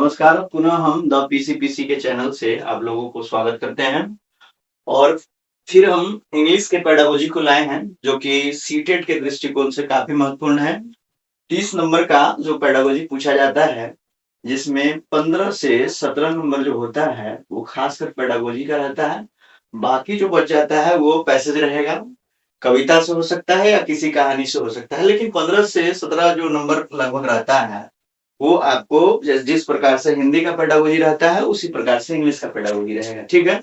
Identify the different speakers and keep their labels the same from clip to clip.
Speaker 1: नमस्कार, पुनः हम द पीसीपीसी के चैनल से आप लोगों को स्वागत करते हैं और फिर हम इंग्लिश के पेडागोजी को लाए हैं जो कि सीटेट के दृष्टिकोण से काफी महत्वपूर्ण है। 30 नंबर का जो पेडागोजी पूछा जाता है जिसमें 15 से 17 नंबर जो होता है वो खासकर पेडागोजी का रहता है। बाकी जो बच जाता है वो पैसेज रहेगा, कविता से हो सकता है या किसी कहानी से हो सकता है, लेकिन 15 से 17 जो नंबर लगभग रहता है वो आपको जिस प्रकार से हिंदी का पेडागोजी रहता है उसी प्रकार से इंग्लिश का पेडागोजी रहेगा। ठीक है,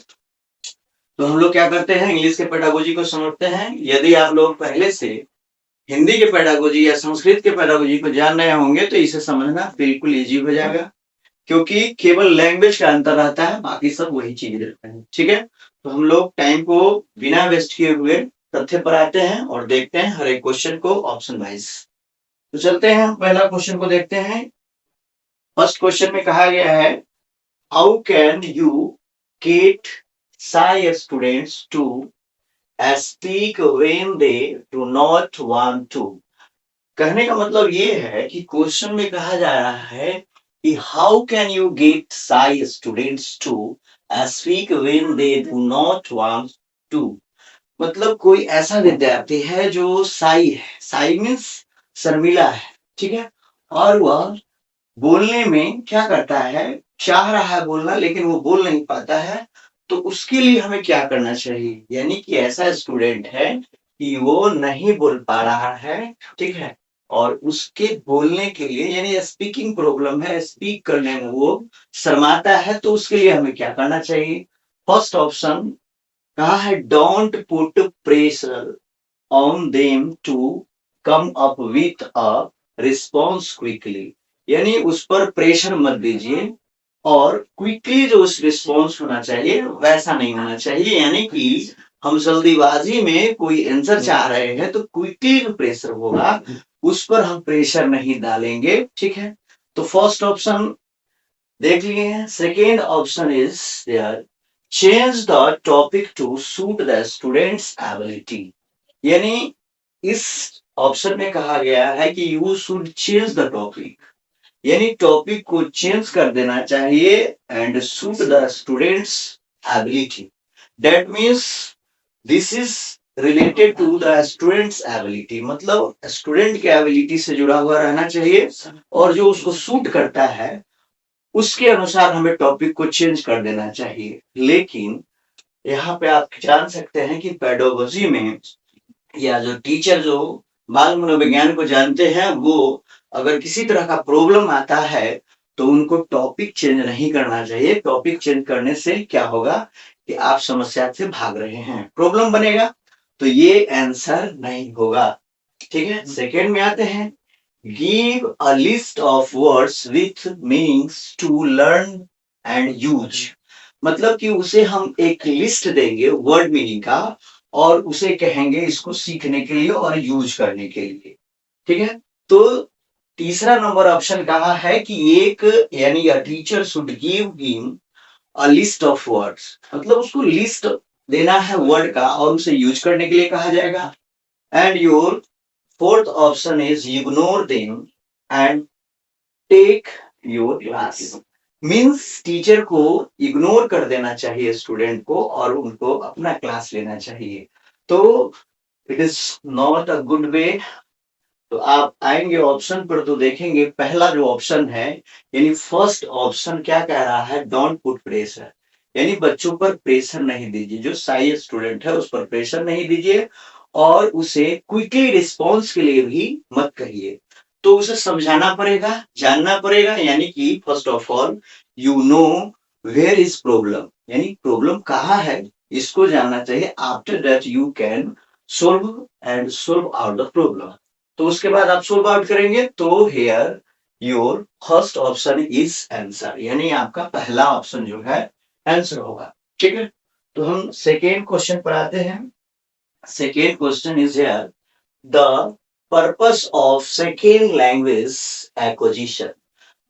Speaker 1: तो हम लोग क्या करते हैं, इंग्लिश के पेडागोजी को समझते हैं। यदि आप लोग पहले से हिंदी के पेडागोजी या संस्कृत के पेडागोजी को जान रहे होंगे तो इसे समझना बिल्कुल इजी हो जाएगा, क्योंकि केवल लैंग्वेज का अंतर रहता है, बाकी सब वही चीज रहता है। ठीक है, तो हम लोग टाइम को बिना वेस्ट किए हुए तथ्य पर आते हैं और देखते हैं हर एक क्वेश्चन को ऑप्शन वाइज। तो चलते हैं, पहला क्वेश्चन को देखते हैं। फर्स्ट क्वेश्चन में कहा गया है, how can you get shy students to speak when they do not want to. कहने का मतलब ये है कि क्वेश्चन में कहा जा रहा है कि how can you get shy students to speak when they do not want to. मतलब कोई ऐसा विद्यार्थी है जो शाई है, शाई मीन्स शर्मिला है, ठीक है, और वह बोलने में क्या करता है, चाह रहा है बोलना लेकिन वो बोल नहीं पाता है। तो उसके लिए हमें क्या करना चाहिए, यानी कि ऐसा स्टूडेंट है कि वो नहीं बोल पा रहा है, ठीक है, और उसके बोलने के लिए यानी स्पीकिंग प्रॉब्लम है, स्पीक करने में वो शर्माता है, तो उसके लिए हमें क्या करना चाहिए। फर्स्ट ऑप्शन कहा है, don't put pressure on them to come up with a response quickly, यानी उस पर प्रेशर मत दीजिए और क्विकली जो उस रिस्पॉन्स होना चाहिए वैसा नहीं होना चाहिए। यानी कि हम जल्दीबाजी में कोई आंसर चाह रहे हैं तो क्विकली जो प्रेशर होगा उस पर हम प्रेशर नहीं डालेंगे। ठीक है, तो फर्स्ट ऑप्शन देख लिए हैं। Second option is there, change the topic to suit the students ability, यानी इस ऑप्शन में कहा गया है कि you should change the topic, यानी टॉपिक को चेंज कर देना चाहिए and suit the students ability. That means this is related to the students ability, मतलब स्टूडेंट के एबिलिटी से जुड़ा हुआ रहना चाहिए और जो उसको सूट करता है उसके अनुसार हमें टॉपिक को चेंज कर देना चाहिए। लेकिन यहाँ पे आप जान सकते हैं कि पेडागोजी में या जो टीचर जो बाल मनोविज्ञान को जानते हैं वो अगर किसी तरह का प्रॉब्लम आता है तो उनको टॉपिक चेंज नहीं करना चाहिए। टॉपिक चेंज करने से क्या होगा कि आप समस्या से भाग रहे हैं, प्रॉब्लम बनेगा, तो ये आंसर नहीं होगा। ठीक है, सेकेंड में आते हैं, give a list of words with meanings to learn and use, मतलब कि उसे हम एक लिस्ट देंगे वर्ड मीनिंग का और उसे कहेंगे इसको सीखने के लिए और यूज करने के लिए। ठीक है, तो तीसरा नंबर ऑप्शन कहा है कि एक यानी a teacher should give him a list of words, मतलब उसको लिस्ट देना है वर्ड का और उसे यूज करने के लिए कहा जाएगा। And your fourth option is ignore them and take your class, means teacher को इग्नोर कर देना चाहिए स्टूडेंट को और उनको अपना क्लास लेना चाहिए। तो it is not a good way. तो आप आएंगे ऑप्शन पर तो देखेंगे पहला जो ऑप्शन है यानी फर्स्ट ऑप्शन क्या कह रहा है, डोंट पुट प्रेशर, यानी बच्चों पर प्रेशर नहीं दीजिए, जो शाय स्टूडेंट है उस पर प्रेशर नहीं दीजिए और उसे क्विकली रिस्पॉन्स के लिए भी मत कहिए। तो उसे समझाना पड़ेगा, जानना पड़ेगा, यानी कि first of all you know where is problem, यानी प्रॉब्लम कहाँ है इसको जानना चाहिए। After that you can solve out the problem. तो उसके बाद आप सोल्व आउट करेंगे तो here your first option is answer, यानी आपका पहला ऑप्शन जो है आंसर होगा। ठीक है, तो हम सेकेंड क्वेश्चन पर आते हैं। Second question is here, the purpose of second language acquisition,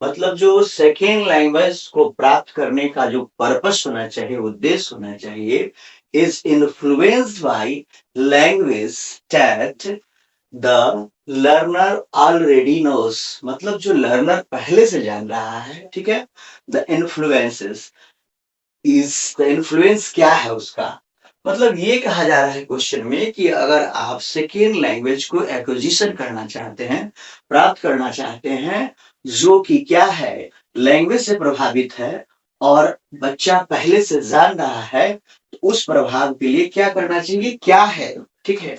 Speaker 1: मतलब जो सेकेंड लैंग्वेज को प्राप्त करने का जो पर्पस होना चाहिए, उद्देश्य होना चाहिए, is influenced by language that the learner already knows, मतलब जो लर्नर पहले से जान रहा है, ठीक है। The influences is, the influence क्या है उसका, मतलब ये कहा जा रहा है क्वेश्चन में कि अगर आप सेकेंड लैंग्वेज को एक्विजिशन करना चाहते हैं, प्राप्त करना चाहते हैं, जो कि क्या है, लैंग्वेज से प्रभावित है और बच्चा पहले से जान रहा है, तो उस प्रभाव के लिए क्या करना चाहिए, क्या है, ठीक है।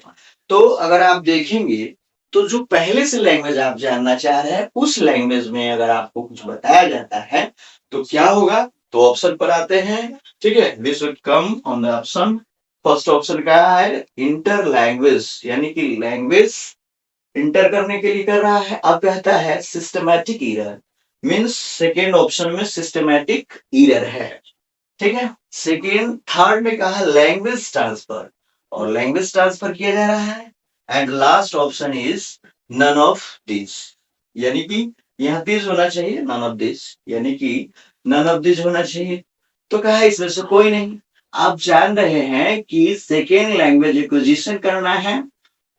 Speaker 1: तो अगर आप देखेंगे तो जो पहले से लैंग्वेज आप जानना चाह रहे हैं, उस लैंग्वेज में अगर आपको कुछ बताया जाता है तो क्या होगा, तो ऑप्शन पर आते हैं, ठीक है। We should come on the option. First option क्या है, इंटर लैंग्वेज, यानी कि लैंग्वेज इंटर करने के लिए कर रहा है। अब कहता है systematic error, means second option में सिस्टमैटिक ईरर है, ठीक है। सेकेंड, थर्ड में कहा लैंग्वेज ट्रांसफर, और लैंग्वेज ट्रांसफर किया जा रहा है। And last option is none of this, यानी कि यहाँ दिस होना चाहिए, नन ऑफ दिस, यानी कि नन ऑफ दिस होना चाहिए। तो कहा इसमें से कोई नहीं। आप जान रहे हैं कि सेकेंड लैंग्वेज एक्विजिशन करना है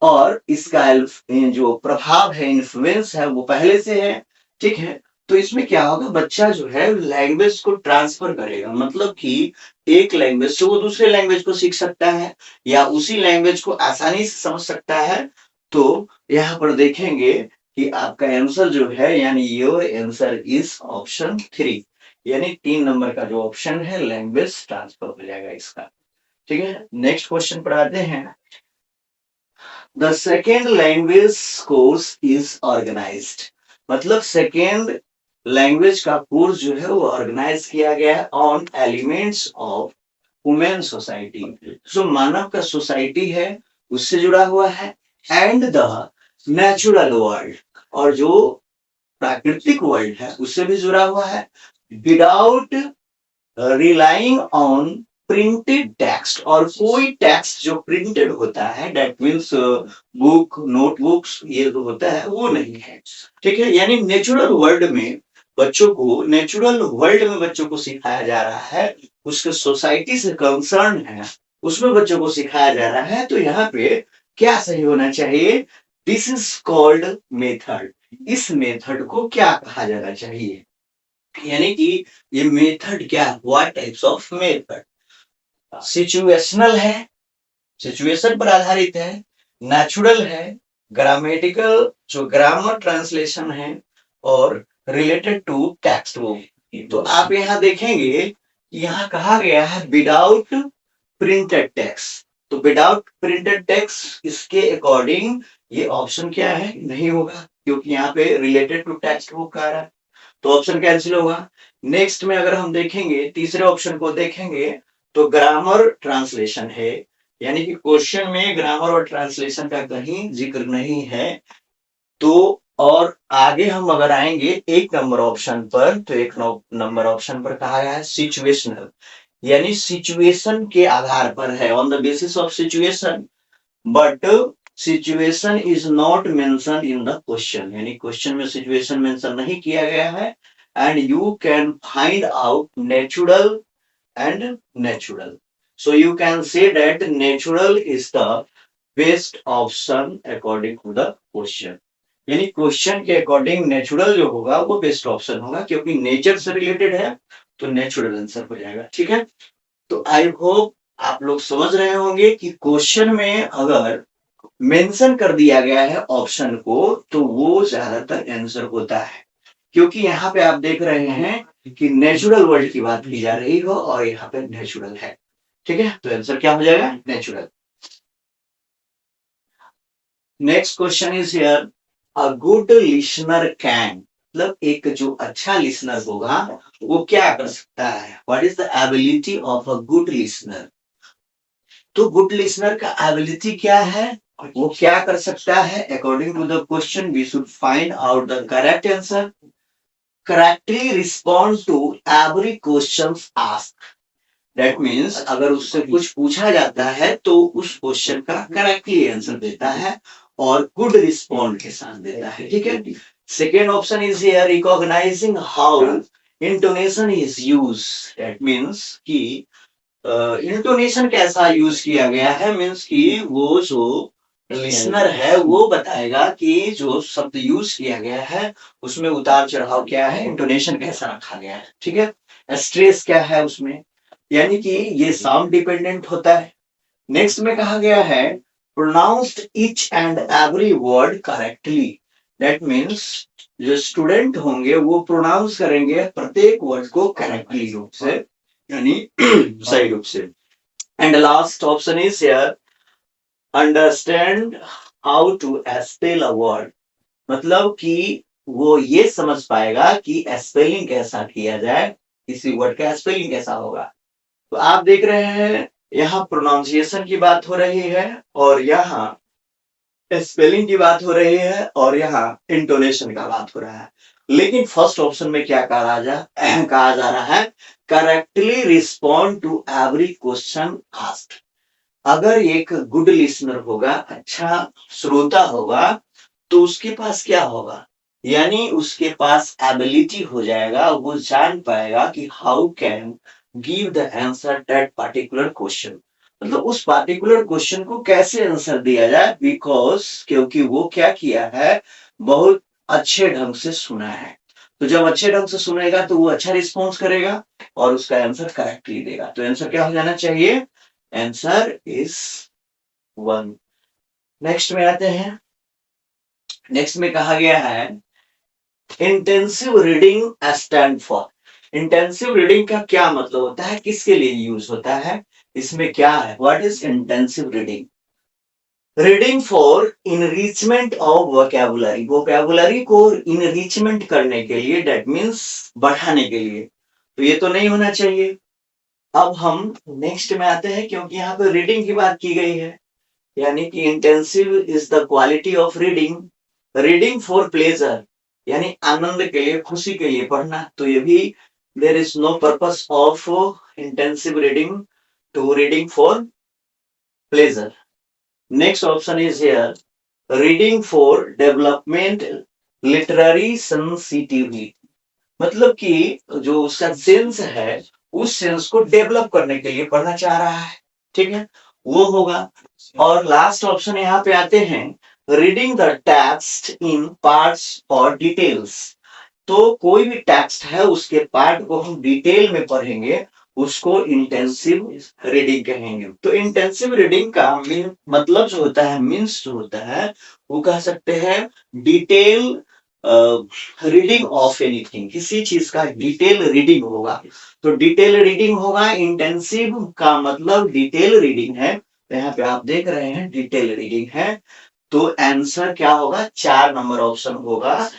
Speaker 1: और इसका जो प्रभाव है, इन्फ्लुएंस है, वो पहले से है, ठीक है। तो इसमें क्या होगा, बच्चा जो है लैंग्वेज को ट्रांसफर करेगा, मतलब कि एक लैंग्वेज से वो दूसरे लैंग्वेज को सीख सकता है या उसी लैंग्वेज को आसानी से समझ सकता है। तो यहाँ पर देखेंगे कि आपका आंसर जो है, यानी योर आंसर इज ऑप्शन 3, यानी 3 नंबर का जो ऑप्शन है लैंग्वेज ट्रांसफर हो जाएगा इसका, ठीक है। नेक्स्ट क्वेश्चन पर आते हैं। The second language course is organised, मतलब सेकेंड लैंग्वेज का कोर्स जो है वो ऑर्गेनाइज किया गया है on elements of human society, जो मानव का सोसाइटी है उससे जुड़ा हुआ है, एंड द नेचुरल वर्ल्ड, और जो प्राकृतिक वर्ल्ड है उससे भी जुड़ा हुआ है, without relying on printed text, और कोई टेक्स्ट जो प्रिंटेड होता है, दैट मीन्स बुक, नोटबुक्स, ये जो होता है वो नहीं है, ठीक है। यानी नेचुरल वर्ल्ड में बच्चों को, नेचुरल वर्ल्ड में बच्चों को सिखाया जा रहा है, उसके सोसाइटी से कंसर्न है, उसमें बच्चों को सिखाया जा रहा है। तो यहाँ पे क्या सही होना चाहिए, दिस इज कॉल्ड मेथड, इस मेथड को क्या कहा जाना चाहिए, यानी कि ये मेथड क्या, what types of method, situational है, सिचुएशन पर आधारित है, नेचुरल है, ग्रामेटिकल जो ग्रामर ट्रांसलेशन है, और रिलेटेड टू टेक्स्ट बुक। तो आप यहाँ देखेंगे यहाँ कहा गया है विदाउट प्रिंटेड टेक्स्ट, तो विदाउट प्रिंटेड टेक्स्ट इसके अकॉर्डिंग ये ऑप्शन क्या है, नहीं होगा, क्योंकि यहाँ पे रिलेटेड टू टेक्स्ट बुक आ रहा है, तो ऑप्शन कैंसिल होगा। नेक्स्ट में अगर हम देखेंगे, तीसरे ऑप्शन को देखेंगे, तो ग्रामर ट्रांसलेशन है, यानी कि क्वेश्चन में ग्रामर और ट्रांसलेशन का कहीं जिक्र नहीं है। तो और आगे हम अगर आएंगे एक नंबर ऑप्शन पर, तो एक नंबर ऑप्शन पर कहा गया है सिचुएशनल, यानी सिचुएशन के आधार पर है, on the basis of situation, but situation is not mention in the question, यानी क्वेश्चन में सिचुएशन मेंशन नहीं किया गया है। And you can find out natural and natural, so you can say that natural is the best option according to the question, यानी question के according natural जो होगा वो बेस्ट ऑप्शन होगा, क्योंकि नेचर से रिलेटेड है, तो नेचुरल आंसर हो जाएगा, ठीक है। तो आई होप आप लोग समझ रहे होंगे कि क्वेश्चन में अगर मेंशन कर दिया गया है ऑप्शन को, तो वो ज्यादातर आंसर होता है, क्योंकि यहाँ पे आप देख रहे हैं कि नेचुरल वर्ल्ड की बात की जा रही हो और यहाँ पे नेचुरल है, ठीक है। तो आंसर क्या हो जाएगा, natural. Next question is here, a good listener can, मतलब एक जो अच्छा लिसनर होगा वो क्या कर सकता है, what is the ability of a good listener. तो गुड लिसनर का एबिलिटी क्या है, वो क्या कर सकता है, according to the question we should find out the correct answer, correctly respond to every question asked, that means अगर उससे कुछ पूछा जाता है तो उस क्वेश्चन का करेक्टली आंसर देता है और गुड रिस्पॉन्ड के साथ देता है, ठीक है। Second option is here, recognising how intonation is use, that means कि इंटोनेशन कैसा यूज किया गया है, मीन्स कि वो जो लिसनर है वो बताएगा कि जो शब्द यूज किया गया है उसमें उतार चढ़ाव क्या है, इंटोनेशन कैसा रखा गया है, ठीक है, स्ट्रेस क्या है उसमें, यानी कि ये साउंड डिपेंडेंट होता है। नेक्स्ट में कहा गया है pronounced each and every word correctly. That means जो स्टूडेंट होंगे वो प्रोनाउंस करेंगे प्रत्येक वर्ड को करेक्टली रूप से, यानी सही रूप से। And last option is here understand how to spell a word, मतलब कि वो ये समझ पाएगा कि स्पेलिंग कैसा किया जाए, किसी वर्ड का स्पेलिंग कैसा होगा। तो आप देख रहे हैं यहाँ प्रोनाउंसिएशन की बात हो रही है और यहाँ स्पेलिंग की बात हो रही है और यहाँ इंटोनेशन का बात हो रहा है। लेकिन फर्स्ट ऑप्शन में क्या कहा जा रहा है, correctly respond to every question asked. अगर एक गुड लिसनर होगा, अच्छा श्रोता होगा, तो उसके पास क्या होगा, यानी उसके पास एबिलिटी हो जाएगा, वो जान पाएगा कि how can give the answer that particular question, मतलब उस पार्टिकुलर क्वेश्चन को कैसे आंसर दिया जाए, बिकॉज क्योंकि वो क्या किया है, बहुत अच्छे ढंग से सुना है। तो जब अच्छे ढंग से सुनेगा तो वो अच्छा रिस्पॉन्स करेगा और उसका आंसर करेक्टली देगा। तो आंसर क्या हो जाना चाहिए, आंसर इज 1। नेक्स्ट में आते हैं। नेक्स्ट में कहा गया है intensive reading stand for. Intensive reading का क्या मतलब होता है, किसके लिए यूज होता है, इसमें क्या है, what is intensive reading. Reading for enrichment of vocabulary, vocabulary को इनरिचमेंट करने के लिए, दैट मीन्स बढ़ाने के लिए। तो ये तो नहीं होना चाहिए। अब हम नेक्स्ट में आते हैं, क्योंकि यहाँ पे रीडिंग की बात की गई है, यानी कि intensive is the quality of reading, reading for pleasure, यानी आनंद के लिए, खुशी के लिए पढ़ना। तो ये भी there is no purpose of intensive reading to reading for pleasure. Next option is here reading for development literary sensitivity, मतलब कि जो उसका सेंस है उस सेंस को डेवलप करने के लिए पढ़ना चाह रहा है, ठीक है, वो होगा। और लास्ट ऑप्शन यहाँ पे आते हैं reading the text in parts और डिटेल्स। तो कोई भी टेक्स्ट है उसके पार्ट को हम डिटेल में पढ़ेंगे, उसको इंटेंसिव रीडिंग कहेंगे। तो इंटेंसिव रीडिंग का मतलब जो होता है, मीन्स जो होता है, वो कह सकते हैं डिटेल रीडिंग ऑफ एनीथिंग, किसी चीज का डिटेल रीडिंग होगा। तो डिटेल रीडिंग होगा, इंटेंसिव का मतलब डिटेल रीडिंग है। तो यहाँ पे आप देख रहे हैं डिटेल रीडिंग है। तो आंसर क्या होगा, 4 नंबर ऑप्शन होगा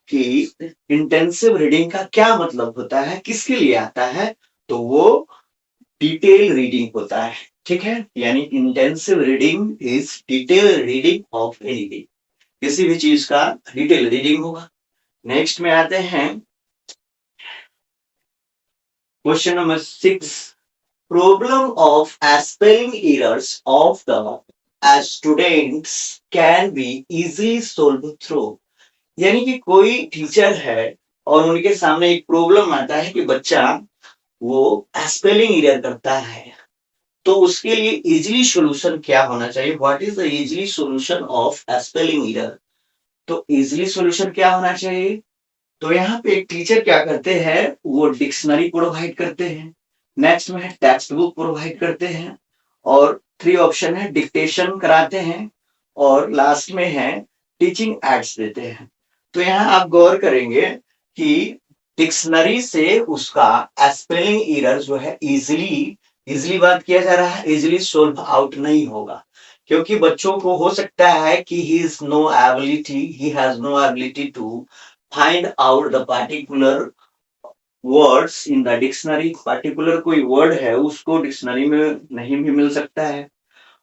Speaker 1: कि इंटेंसिव रीडिंग का क्या मतलब होता है, किसके लिए आता है, तो वो डिटेल रीडिंग होता है, ठीक है, यानी intensive reading is detail reading of anything, किसी भी चीज का डिटेल रीडिंग होगा। नेक्स्ट में आते हैं question number 6, problem of spelling errors of the students can be easily solve through, यानी कि कोई टीचर है और उनके सामने एक प्रॉब्लम आता है कि बच्चा वो स्पेलिंग एरर करता है, तो उसके लिए इजीली सॉल्यूशन क्या होना चाहिए, what is the easily solution of spelling error. तो इजीली सॉल्यूशन क्या होना चाहिए, तो यहाँ पे एक टीचर क्या करते हैं, वो डिक्शनरी प्रोवाइड करते हैं, नेक्स्ट में टेक्स्ट बुक प्रोवाइड करते हैं, और 3 ऑप्शन है डिक्टेशन कराते हैं, और लास्ट में है टीचिंग एड्स देते हैं। तो यहाँ आप गौर करेंगे कि डिक्शनरी से उसका स्पेलिंग एरर जो है इजिली बात किया जा रहा है, इजिली सोल्व आउट नहीं होगा, क्योंकि बच्चों को हो सकता है कि he has no ability to find out the particular words in the dictionary, particular कोई वर्ड है उसको डिक्शनरी में नहीं भी मिल सकता है,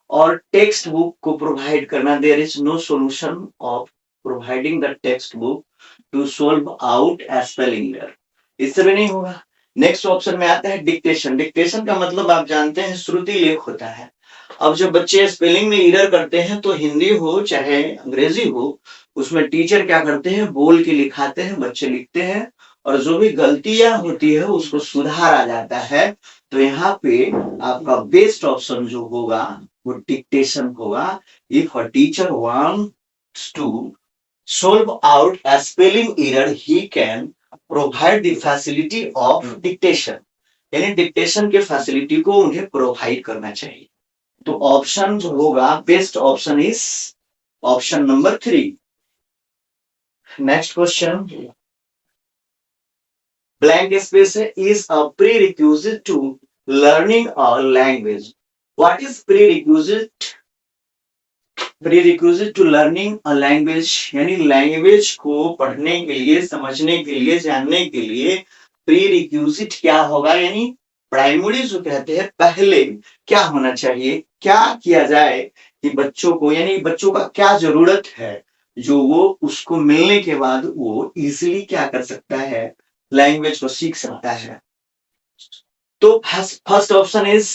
Speaker 1: और टेक्स्ट बुक को प्रोवाइड करना, there is no solution of providing the text book to solve out spelling error, इससे भी नहीं होगा। नेक्स्ट ऑप्शन में आता है डिक्टेशन। डिक्टेशन का मतलब आप जानते हैं श्रुति लेख होता है। अब जब बच्चे स्पेलिंग में एरर करते हैं, तो हिंदी हो चाहे अंग्रेजी हो, उसमें टीचर क्या करते हैं, बोल के लिखाते हैं, बच्चे लिखते हैं, और जो भी गलतियां होती है उसको सुधारा जाता है। तो यहाँ पे आपका बेस्ट ऑप्शन जो होगा वो डिक्टेशन होगा। If a teacher wants to solve out a spelling error, he can provide the facility of dictation। यानी डिक्टेशन के फैसिलिटी को उन्हें प्रोवाइड करना चाहिए। तो ऑप्शन जो होगा best option is option number 3। Next question, blank space is a prerequisite to learning a language। what is prerequisite? Prerequisite to learning a language, यानी लैंग्वेज को पढ़ने के लिए, समझने के लिए, जानने के लिए प्रीरिक्विजिट क्या होगा, यानी प्राइमरी जो कहते हैं पहले क्या होना चाहिए, क्या किया जाए कि बच्चों को, यानी बच्चों का क्या जरूरत है जो वो उसको मिलने के बाद वो इजीली क्या कर सकता है, लैंग्वेज को सीख सकता है। तो first option is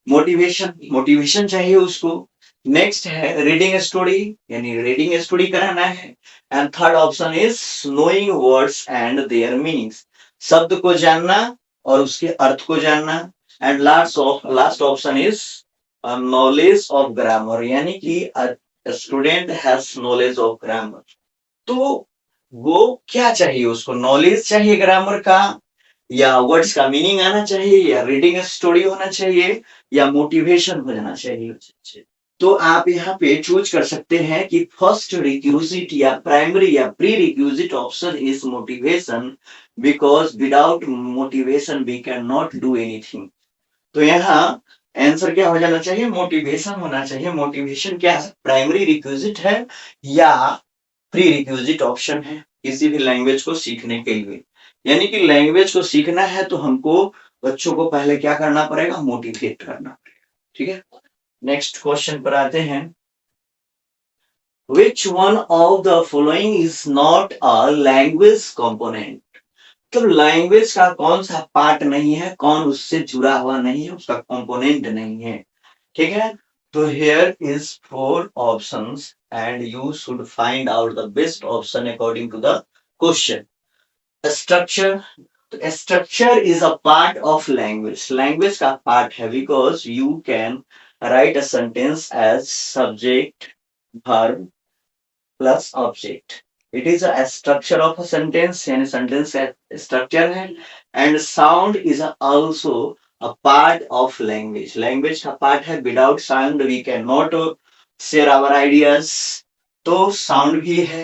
Speaker 1: motivation, motivation चाहिए उसको। नेक्स्ट है रीडिंग स्टोरी, यानी रीडिंग स्टोरी कराना है। And third option is knowing words and there meanings, शब्द को जानना और उसके अर्थ को जानना। And last option is knowledge of grammar, यानी कि student has knowledge of grammar. तो वो क्या चाहिए उसको, नॉलेज चाहिए ग्रामर का, या वर्ड्स का मीनिंग आना चाहिए, या रीडिंग स्टोरी होना चाहिए, या मोटिवेशन हो जाना चाहिए। तो आप यहाँ पे चूज कर सकते हैं कि फर्स्ट रिक्विजिट या प्राइमरी या prerequisite option is motivation, because without motivation we can not do anything. तो यहाँ आंसर क्या हो जाना चाहिए, मोटिवेशन होना चाहिए। मोटिवेशन क्या है, प्राइमरी रिक्विजिट है या प्री रिक्विजिट ऑप्शन है किसी भी लैंग्वेज को सीखने के लिए। यानी कि लैंग्वेज को सीखना है तो हमको बच्चों को पहले क्या करना पड़ेगा, मोटिवेट करना पड़ेगा। ठीक है, नेक्स्ट क्वेश्चन पर आते हैं। Which one of the following is not a language component? तो लैंग्वेज का कौन सा पार्ट नहीं है, कौन उससे जुड़ा हुआ नहीं है, उसका कंपोनेंट नहीं है। ठीक है, तो here is 4 options and you should find out the best option according to the question। Structure, तो structure is a part of language, language का part है, because you can write a sentence as subject verb plus object। it is a structure of a sentence, यानी sentence का structure है। and sound is also a part of language, language का part है, without sound we cannot share our ideas। तो sound भी है।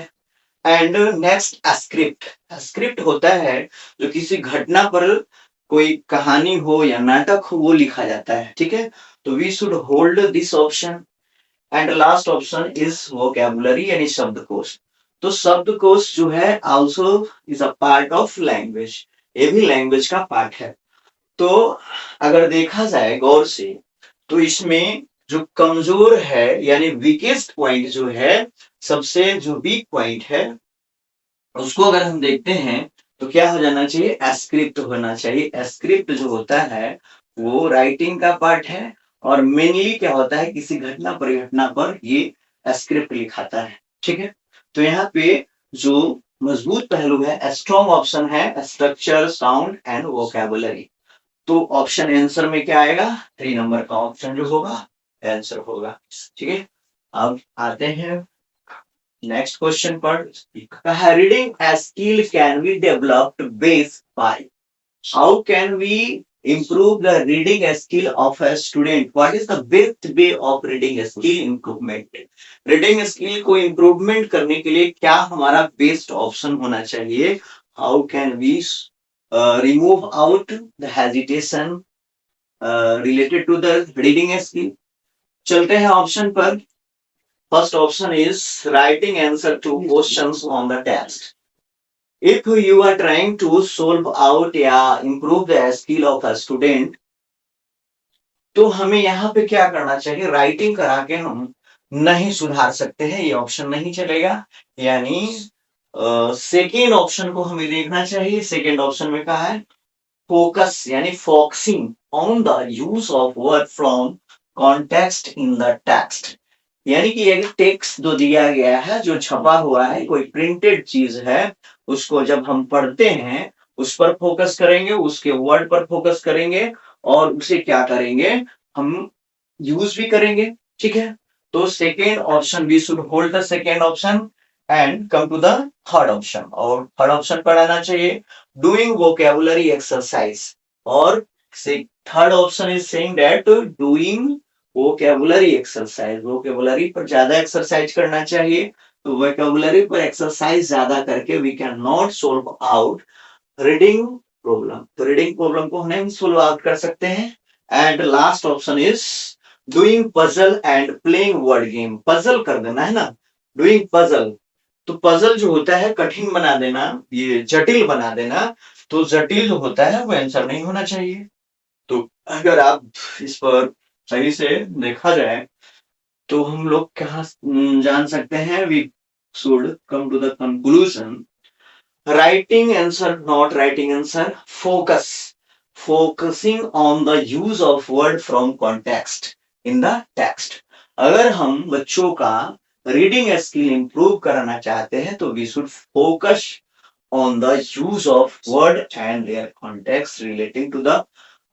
Speaker 1: And next script, script होता है जो किसी घटना पर कोई कहानी हो या नाटक हो वो लिखा जाता है। ठीक है, तो we should hold this option. And last option is vocabulary, यानी शब्दकोश। तो शब्दकोश जो है also is a part of language, ये भी लैंग्वेज का पार्ट है। तो अगर देखा जाए गौर से तो इसमें जो कमजोर है यानी वीकेस्ट पॉइंट जो है, सबसे जो वीक पॉइंट है उसको अगर हम देखते हैं तो क्या हो जाना चाहिए, स्क्रिप्ट होना चाहिए। स्क्रिप्ट जो होता है वो राइटिंग का पार्ट है और मेनली क्या होता है, किसी घटना परिघटना पर ये स्क्रिप्ट लिखाता है। ठीक है, तो यहाँ पे जो मजबूत पहलू है, स्ट्रॉन्ग ऑप्शन है स्ट्रक्चर, साउंड एंड वोकैबुलरी। तो ऑप्शन आंसर में क्या आएगा, 3 नंबर का ऑप्शन जो होगा आंसर होगा। ठीक है, अब आते हैं नेक्स्ट क्वेश्चन पर। Reading skill can be developed based by, how can we improve the reading skill of a student? What is the best way of reading skill improvement? Reading skill को improvement करने के लिए क्या हमारा best option होना चाहिए, how can we remove out the hesitation related to the reading skill? चलते हैं ऑप्शन पर। First option is writing answer to questions on the test. If you are trying to solve out या improve the skill of a student, तो हमें यहाँ पे क्या करना चाहिए, राइटिंग करा के हम नहीं सुधार सकते हैं, ये ऑप्शन नहीं चलेगा। यानी सेकेंड ऑप्शन को हमें देखना चाहिए। सेकेंड ऑप्शन में कहा है फोकस, यानी focusing on the use of word from context in the text. यानी कि एक टेक्स्ट जो दिया गया है, जो छपा हुआ है, कोई प्रिंटेड चीज है, उसको जब हम पढ़ते हैं उस पर फोकस करेंगे, उसके वर्ड पर फोकस करेंगे और उसे क्या करेंगे, हम यूज भी करेंगे, ठीक है। तो second option, we should hold the second option and come to the third option. और थर्ड ऑप्शन पर आना चाहिए डूइंग वोकेबुलरी एक्सरसाइज। और third option is saying that doing vocabulary exercise, vocabulary पर ज्यादा एक्सरसाइज करना चाहिए। तो वोकेबुलरी पर एक्सरसाइज ज्यादा करके we can not solve out reading problem. तो रीडिंग प्रॉब्लम को हम सोल्व आउट कर सकते हैं। And last option is doing puzzle and playing word game. Puzzle कर देना है ना, डूइंग पजल। तो पजल जो होता है कठिन बना देना, ये जटिल बना देना। तो जटिल जो होता है वो आंसर नहीं होना चाहिए। तो अगर आप इस पर सही से देखा जाए तो हम लोग क्या जान सकते हैं, we should come to the conclusion writing answer, not writing answer, focusing on the use of word from context in the text। अगर हम बच्चों का रीडिंग स्किल इंप्रूव कराना चाहते हैं तो we should focus on the use of word and their context relating to the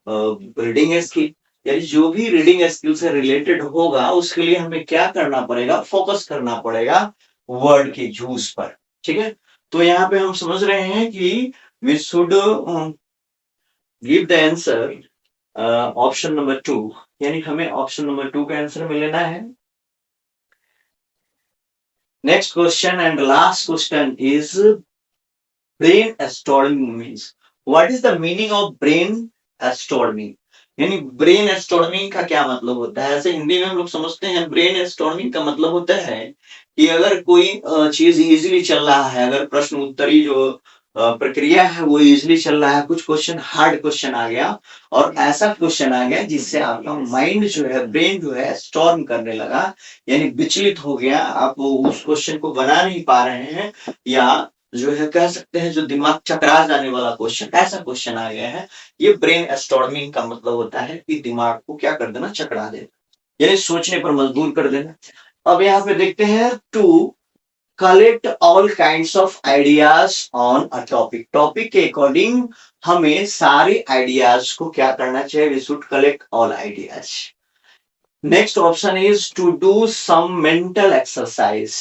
Speaker 1: reading skill. यानी जो भी रीडिंग स्किल से रिलेटेड होगा उसके लिए हमें क्या करना पड़ेगा, फोकस करना पड़ेगा वर्ड के यूज पर, ठीक है। तो यहाँ पे हम समझ रहे हैं कि we should give the answer option number 2, यानी हमें ऑप्शन नंबर 2 का आंसर में लेना है। Next question and last question is brain storming means, what is the meaning of brain storming. यानी ब्रेन स्टॉर्मिंग का क्या मतलब होता है। ऐसे हिंदी में हम लोग समझते हैं ब्रेन स्टॉर्मिंग का मतलब होता है कि अगर कोई चीज इजीली चल रहा है, अगर प्रश्न उत्तरी जो प्रक्रिया है वो इजीली चल रहा है, कुछ क्वेश्चन हार्ड क्वेश्चन आ गया और ऐसा क्वेश्चन आ गया जिससे आपका माइंड जो है, ब्रेन जो है स्टॉर्म करने लगा, यानी विचलित हो गया, आप उस क्वेश्चन को बना नहीं पा रहे हैं, या जो है कह सकते हैं जो दिमाग चकरा जाने वाला क्वेश्चन, ऐसा क्वेश्चन आ गया है। ये ब्रेन स्टॉर्मिंग का मतलब होता है कि दिमाग को क्या कर देना, चकरा देना, यानी सोचने पर मजबूर कर देना। अब यहाँ पे देखते हैं to collect all kinds of ideas on a topic. Topic के अकॉर्डिंग हमें सारे आइडियाज को क्या करना चाहिए, we should collect all ideas. Next option is to do some mental exercise,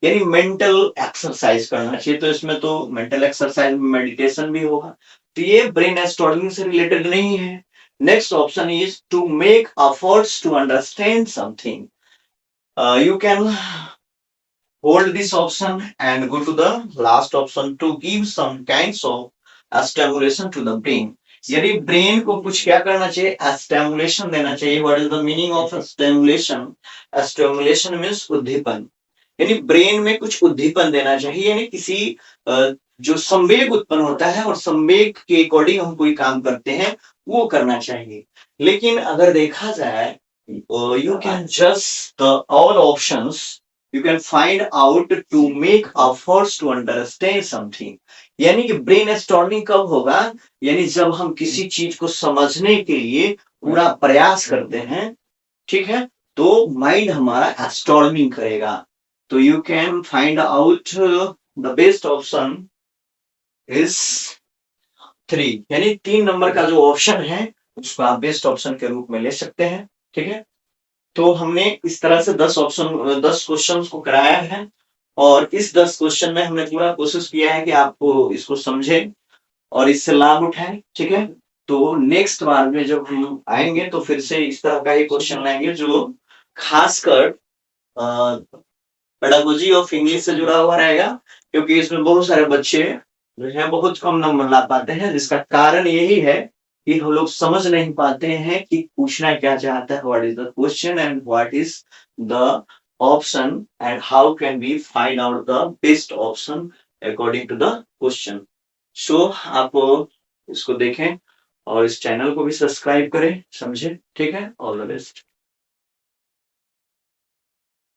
Speaker 1: यानी मेंटल एक्सरसाइज करना चाहिए। तो इसमें तो मेंटल एक्सरसाइज में मेडिटेशन भी होगा, तो ये ब्रेन स्टॉर्मिंग से रिलेटेड नहीं है। Next option is to make efforts to understand something. You can hold this option and go to the last option to give some kinds of stimulation to the brain। यदि brain को कुछ क्या करना चाहिए, stimulation देना चाहिए। What is the meaning of stimulation. Stimulation means उद्दीपन, यानी ब्रेन में कुछ उद्दीपन देना चाहिए, यानी किसी जो संवेग उत्पन्न होता है और संवेग के अकॉर्डिंग हम कोई काम करते हैं वो करना चाहिए। लेकिन अगर देखा जाए you can just the all options, you can find out to make efforts to understand something। यानी कि ब्रेन स्टॉर्मिंग कब होगा, यानी जब हम किसी चीज को समझने के लिए पूरा प्रयास करते हैं, ठीक है, तो माइंड हमारा स्टॉर्मिंग करेगा। तो you can find out the best option is 3, यानी 3 नंबर का जो ऑप्शन है उसको आप बेस्ट ऑप्शन के रूप में ले सकते हैं, ठीक है। तो हमने इस तरह से 10 क्वेश्चन को कराया है और इस 10 क्वेश्चन में हमने पूरा कोशिश किया है कि आपको इसको समझें और इससे लाभ उठाएं, ठीक है। तो नेक्स्ट बार में जब हम आएंगे तो फिर से इस तरह का ही क्वेश्चन लाएंगे जो खासकर पेडागोजी ऑफ इंग्लिश से जुड़ा हुआ रहेगा, क्योंकि इसमें बहुत सारे बच्चे जो है बहुत कम नंबर ला पाते हैं, जिसका कारण यही है कि हम लोग समझ नहीं पाते हैं कि पूछना क्या चाहता है, what is the question and what is the option and how can we find out the best option according to the question. सो आप इसको देखें और इस चैनल को भी सब्सक्राइब करें, समझे, ठीक है। All the best.